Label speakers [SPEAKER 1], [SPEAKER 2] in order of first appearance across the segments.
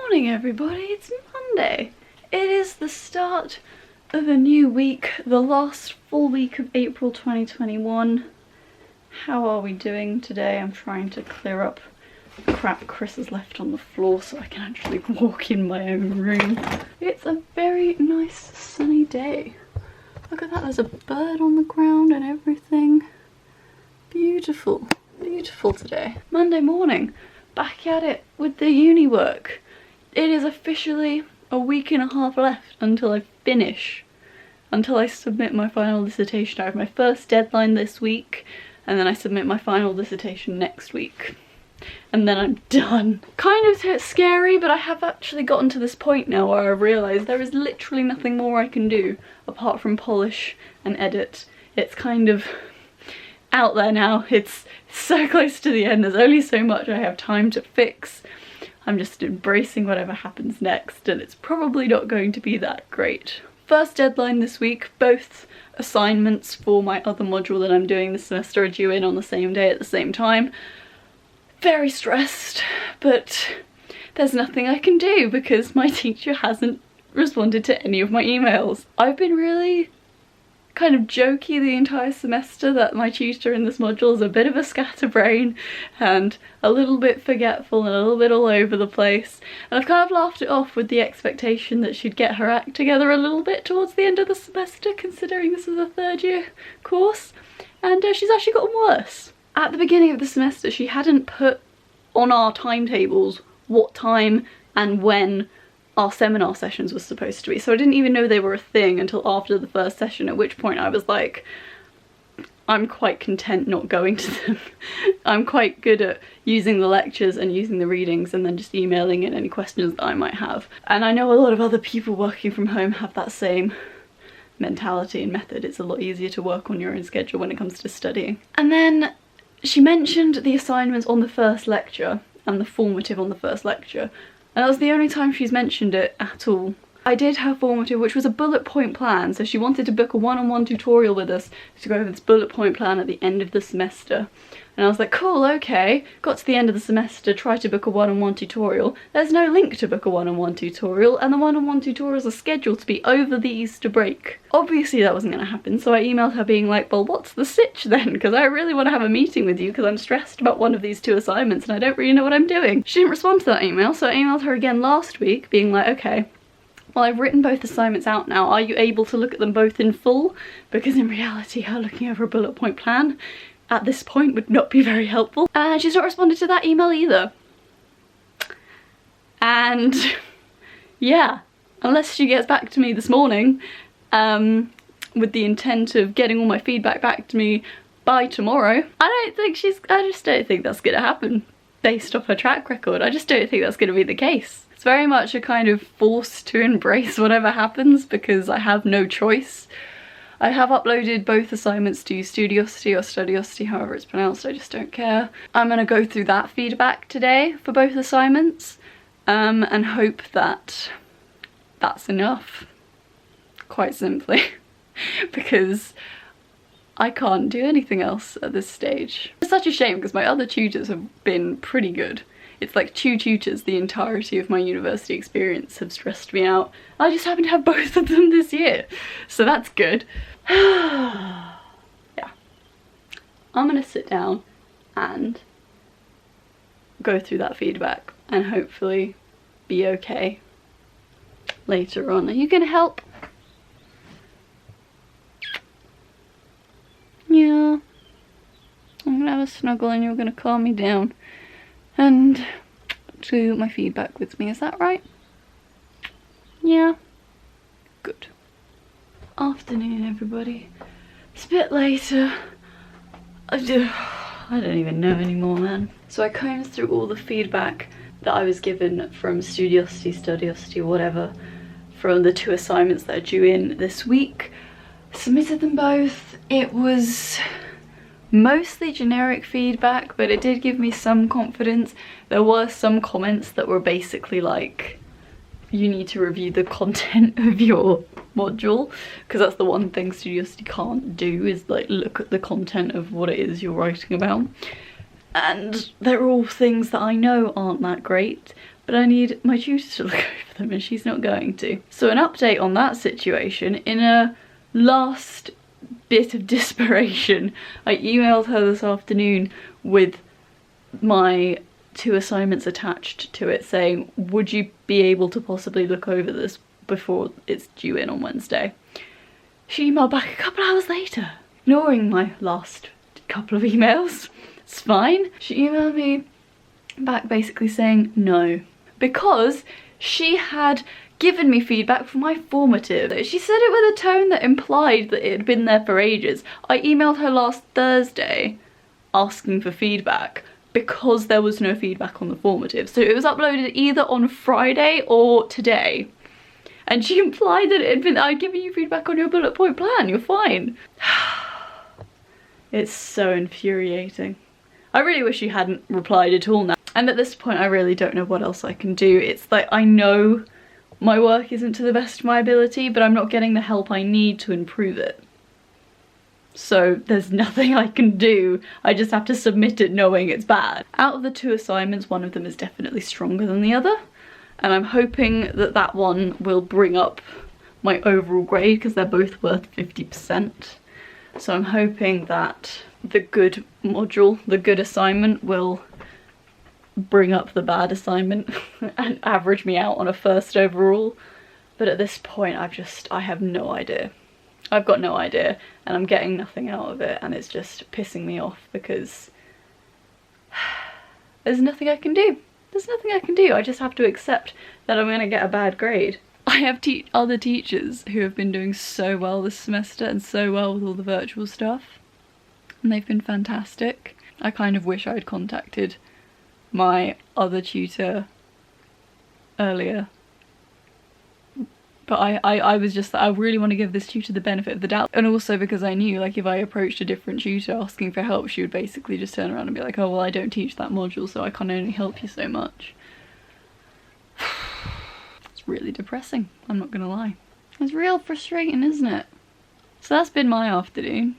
[SPEAKER 1] morning everybody, it's Monday. It is the start of a new week, the last full week of April 2021. How are we doing today? I'm trying to clear up the crap Chris has left on the floor so I can actually walk in my own room. It's a very nice sunny day. Look at that, there's a bird on the ground and everything. Beautiful, beautiful today. Monday morning, back at it with the uni work. It is officially a week and a half left until I finish, until I submit my final dissertation. I have my first deadline this week, and then I submit my final dissertation next week. And then I'm done. Kind of scary, but I have actually gotten to this point now where I've realised there is literally nothing more I can do apart from polish and edit. It's kind of out there now. It's so close to the end. There's only so much I have time to fix. I'm just embracing whatever happens next, and it's probably not going to be that great. First deadline this week, both assignments for my other module that I'm doing this semester are due in on the same day at the same time. Very stressed, but there's nothing I can do because my teacher hasn't responded to any of my emails. I've been really kind of jokey the entire semester that my tutor in this module is a bit of a scatterbrain and a little bit forgetful and a little bit all over the place, and I've kind of laughed it off with the expectation that she'd get her act together a little bit towards the end of the semester, considering this is a third year course, and she's actually gotten worse. At the beginning of the semester she hadn't put on our timetables what time and when our seminar sessions were supposed to be, so I didn't even know they were a thing until after the first session, at which point I was like, I'm quite content not going to them. I'm quite good at using the lectures and using the readings and then just emailing in any questions that I might have. And I know a lot of other people working from home have that same mentality and method. It's a lot easier to work on your own schedule when it comes to studying. And then she mentioned the assignments on the first lecture and the formative on the first lecture. And that was the only time she's mentioned it at all. I did her formative, which was a bullet point plan, so she wanted to book a one-on-one tutorial with us to go over this bullet point plan at the end of the semester. And I was like, cool, okay. Got to the end of the semester, tried to book a one-on-one tutorial. There's no link to book a one-on-one tutorial, and the one-on-one tutorials are scheduled to be over the Easter break. Obviously that wasn't going to happen, so I emailed her being like, well, what's the sitch then? Because I really want to have a meeting with you because I'm stressed about one of these two assignments and I don't really know what I'm doing. She didn't respond to that email, so I emailed her again last week being like, okay, well, I've written both assignments out now. Are you able to look at them both in full? Because in reality, her looking over a bullet point plan at this point would not be very helpful. And she's not responded to that email either. And yeah, unless she gets back to me this morning with the intent of getting all my feedback back to me by tomorrow, I just don't think that's gonna happen based off her track record. I just don't think that's gonna be the case. It's very much a kind of force to embrace whatever happens because I have no choice. I have uploaded both assignments to Studiosity or Studiosity, however it's pronounced, I just don't care. I'm gonna go through that feedback today for both assignments and hope that that's enough, quite simply, because I can't do anything else at this stage. It's such a shame because my other tutors have been pretty good. It's like two tutors the entirety of my university experience have stressed me out. I just happen to have both of them this year, so that's good. Yeah. I'm gonna sit down and go through that feedback and hopefully be okay later on. Are you gonna help? Yeah. I'm gonna have a snuggle and you're gonna calm me down and do my feedback with me, is that right? Yeah, good. Afternoon everybody. It's a bit later. I don't even know anymore, man. So I combed through all the feedback that I was given from Studiosity, whatever, from the two assignments that are due in this week. Submitted them both. It was mostly generic feedback, but it did give me some confidence. There were some comments that were basically like, you need to review the content of your module, because that's the one thing Studiosity can't do, is like look at the content of what it is you're writing about. And they're all things that I know aren't that great, but I need my tutor to look over them and she's not going to. So an update on that situation, in a last bit of desperation, I emailed her this afternoon with my 2 assignments attached to it saying, would you be able to possibly look over this before it's due in on Wednesday? She emailed back a couple hours later, ignoring my last couple of emails. It's fine. She emailed me back basically saying no, because she had given me feedback for my formative. She said it with a tone that implied that it had been there for ages. I emailed her last Thursday asking for feedback because there was no feedback on the formative. So it was uploaded either on Friday or today. And she implied that it had been, I'd given you feedback on your bullet point plan, you're fine. It's so infuriating. I really wish she hadn't replied at all now. And at this point, I really don't know what else I can do. It's like, I know my work isn't to the best of my ability, but I'm not getting the help I need to improve it. So there's nothing I can do. I just have to submit it knowing it's bad. Out of the 2 assignments, one of them is definitely stronger than the other. And I'm hoping that that one will bring up my overall grade because they're both worth 50%. So I'm hoping that the good module, the good assignment, will bring up the bad assignment and average me out on a first overall. But at this point, I have no idea. I've got no idea, and I'm getting nothing out of it, and it's just pissing me off because there's nothing I can do. There's nothing I can do. I just have to accept that I'm gonna get a bad grade. I have other teachers who have been doing so well this semester and so well with all the virtual stuff, and they've been fantastic. I kind of wish I had contacted my other tutor earlier, but I was just, I really want to give this tutor the benefit of the doubt, and also because I knew, like, if I approached a different tutor asking for help, she would basically just turn around and be like, oh well, I don't teach that module, so I can only help you so much. It's really depressing, I'm not gonna lie. It's real frustrating, isn't it? So that's been my afternoon.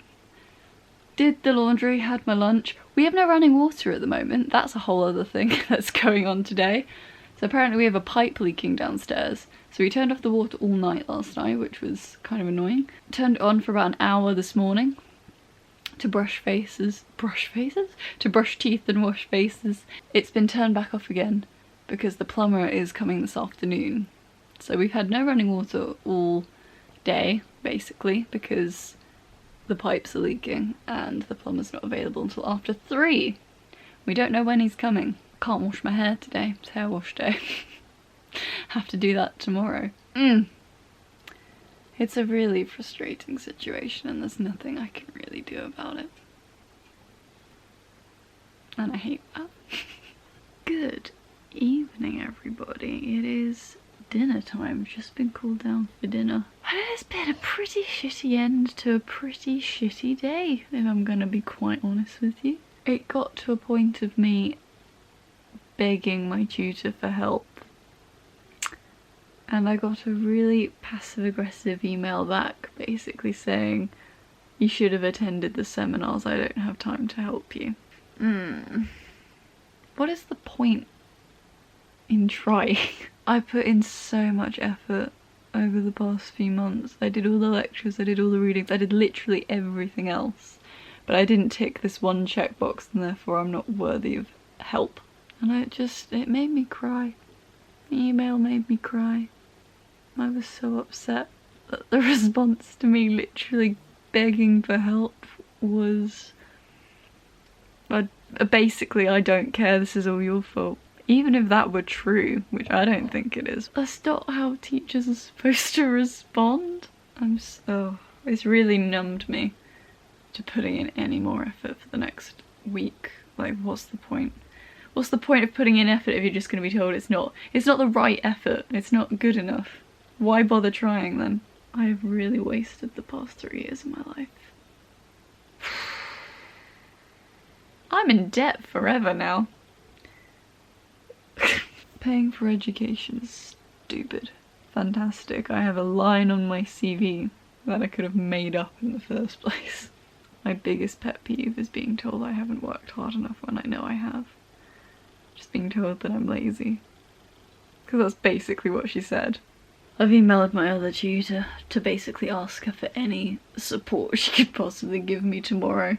[SPEAKER 1] Did the laundry, had my lunch. We have no running water at the moment. That's a whole other thing that's going on today. So apparently we have a pipe leaking downstairs. So we turned off the water all night last night, which was kind of annoying. Turned it on for about an hour this morning to brush teeth and wash faces. It's been turned back off again because the plumber is coming this afternoon. So we've had no running water all day, basically, because the pipes are leaking and the plumber's not available until after 3. We don't know when he's coming. Can't wash my hair today, it's hair wash day. Have to do that tomorrow. It's a really frustrating situation and there's nothing I can really do about it. And I hate that. Good evening, everybody. It is dinner time. Just been called down for dinner. And it has been a pretty shitty end to a pretty shitty day, if I'm gonna be quite honest with you. It got to a point of me begging my tutor for help, and I got a really passive-aggressive email back basically saying, you should have attended the seminars, I don't have time to help you. What is the point in trying? I put in so much effort over the past few months. I did all the lectures, I did all the readings, I did literally everything else, but I didn't tick this one checkbox and therefore I'm not worthy of help. And it made me cry. The email made me cry. I was so upset that the response to me literally begging for help was basically, I don't care, this is all your fault. Even if that were true, which I don't think it is. That's not how teachers are supposed to respond. It's really numbed me to putting in any more effort for the next week. Like, what's the point? What's the point of putting in effort if you're just going to be told it's not the right effort, it's not good enough? Why bother trying then? I have really wasted the past 3 years of my life. I'm in debt forever now. Paying for education is stupid. Fantastic. I have a line on my CV that I could have made up in the first place. My biggest pet peeve is being told I haven't worked hard enough when I know I have. Just being told that I'm lazy. because that's basically what she said. I've emailed my other tutor to basically ask her for any support she could possibly give me tomorrow,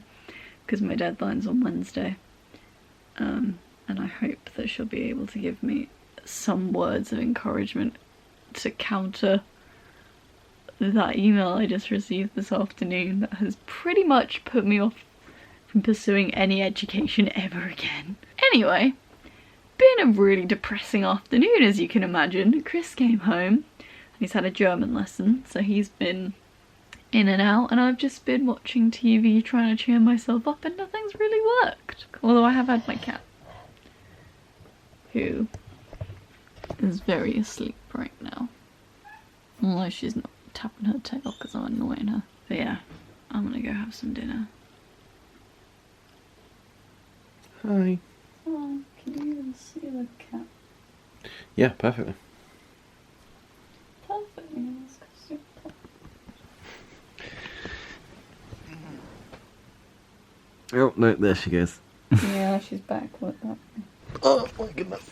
[SPEAKER 1] because my deadline's on Wednesday. And I hope that she'll be able to give me some words of encouragement to counter that email I just received this afternoon that has pretty much put me off from pursuing any education ever again. Anyway, been a really depressing afternoon, as you can imagine. Chris came home and he's had a German lesson, so he's been in and out, and I've just been watching TV trying to cheer myself up, and nothing's really worked. Although I have had my cat, who is very asleep right now. Although she's not tapping her tail because I'm annoying her. But yeah, I'm gonna go have some dinner.
[SPEAKER 2] Hi.
[SPEAKER 1] Oh, can you even see the cat?
[SPEAKER 2] Yeah, perfectly.
[SPEAKER 1] Perfectly.
[SPEAKER 2] Oh, no, there she goes.
[SPEAKER 1] Yeah, she's back. Look that.
[SPEAKER 2] Oh my goodness.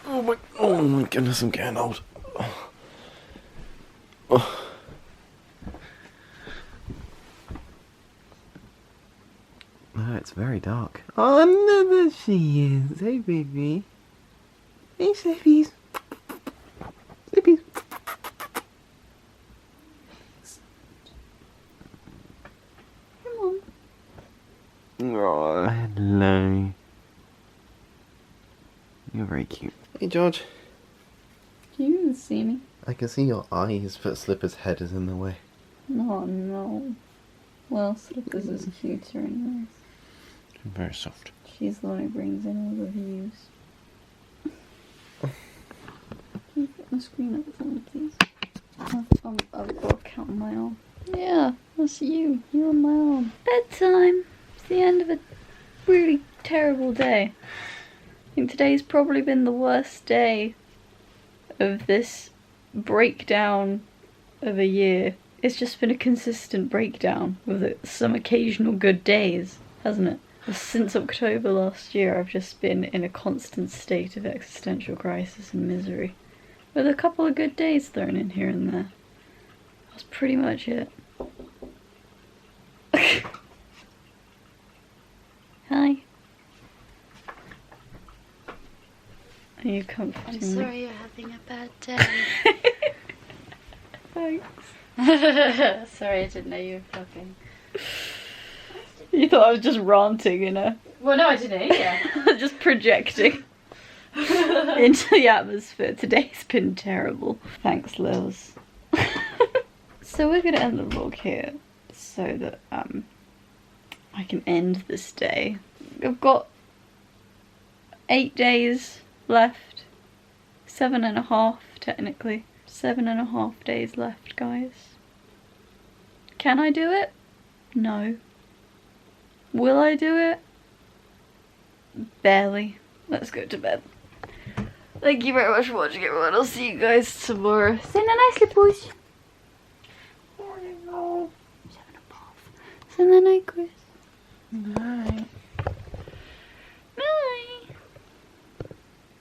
[SPEAKER 2] Oh my goodness, I'm getting old. Oh. Oh, it's very dark. Oh no, there she is. Hey baby. Hey Slippies. Slippies.
[SPEAKER 1] Come on.
[SPEAKER 2] Oh, hello. You're very cute. Hey George.
[SPEAKER 1] Can you even see me?
[SPEAKER 2] I can see your eyes, but Slipper's head is in the way.
[SPEAKER 1] No, no. Well, Slippers is cuter anyways.
[SPEAKER 2] Very soft.
[SPEAKER 1] She's the one who brings in all the views. Can you put my screen up for me, please? I've got a cat on my arm. Yeah, that's you. You're on my arm. Bedtime. It's the end of a really terrible day. I think today's probably been the worst day of this breakdown of a year. It's just been a consistent breakdown with some occasional good days, hasn't it? Since October last year, I've just been in a constant state of existential crisis and misery, with a couple of good days thrown in here and there. That's pretty much it. Hi. Are you comforting
[SPEAKER 3] I'm
[SPEAKER 1] me?
[SPEAKER 3] sorry you're having a bad day.
[SPEAKER 1] Thanks.
[SPEAKER 3] Sorry, I didn't know you were vlogging.
[SPEAKER 1] You thought I was just ranting, you know?
[SPEAKER 3] Well, no, I didn't, yeah.
[SPEAKER 1] Just projecting into the atmosphere. Today's been terrible. Thanks, Lils. So we're gonna end the vlog here so that I can end this day. I've got 8 days left. 7.5 technically. 7.5 days left, guys. Can I do it? No. Will I do it? Barely. Let's go to bed. Thank you very much for watching, everyone. I'll see you guys tomorrow. Say night, nicely, boys. 7.5. Say night, Chris.
[SPEAKER 3] Alright.